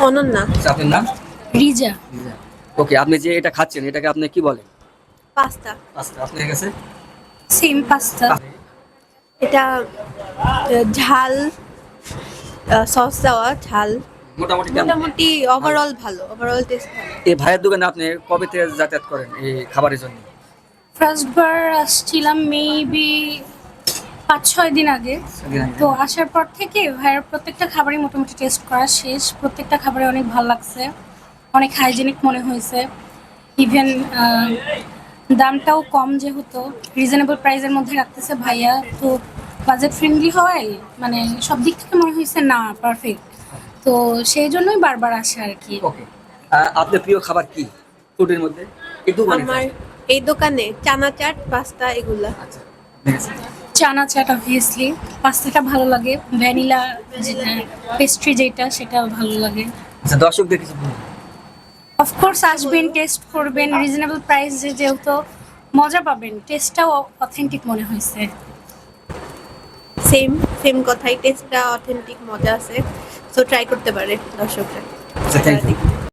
অনন্যা। আচ্ছা, আপনার নাম? রিজা। ওকে, আপনি যে এটা খাচ্ছেন এটাকে আপনি কি বলেন? পাস্তা। পাস্তা। আপনার কাছে? Same pasta. এটা ঝাল, সস দেওয়া ঝাল। মোটামুটি কেমন? মোটামুটি ওভারঅল ভালো, ওভারঅল টেস্ট ভালো। এই ভাইয়ের দোকানে আপনি কবে থেকে যাতায়াত করেন এই খাবারের জন্য? ফার্স্ট বার আসছিলাম মেবি 5-6 দিন আগে। তো আসার পর থেকে ভাইয়ের প্রত্যেকটা খাবারই মোটামুটি টেস্ট করা শেষ। প্রত্যেকটা খাবারে অনেক ভালো লাগছে, অনেক হাইজেনিক মনে হয়েছে। ইভেন দামটাও কম, যেহেতু রিজনেবল প্রাইসের মধ্যে রাখতেছে ভাইয়া, তো বাজেট ফ্রেন্ডলি হয়, মানে সব দিক থেকে মনে হয়েছে না পারফেক্ট। তো সেই জন্যই বারবার আসা আর কি। ওকে, আপনার প্রিয় খাবার কি ফুডের মধ্যে? একটু মানে আমার এই দোকানে চানা চাট, পাস্তা এগুলা। আচ্ছা, আপনার কাছে? চানা চাট অবভিয়াসলি, পাস্তাটা ভালো লাগে, ভ্যানিলা যেটা পেস্ট্রি যেটা সেটা ভালো লাগে। আচ্ছা, দর্শকদের কিছু বলুন। অফকোর্স আসবেন, টেস্ট করবেন, রিজনেবল প্রাইস যেহেতু মজা পাবেন, টেস্টটাও অথেন্টিক মনে হয়েছে। সেম সেম কথাই, টেস্টটা অথেন্টিক, মজা আছে। সো ট্রাই করতে পারে দর্শকরা। আচ্ছা, থ্যাংক ইউ।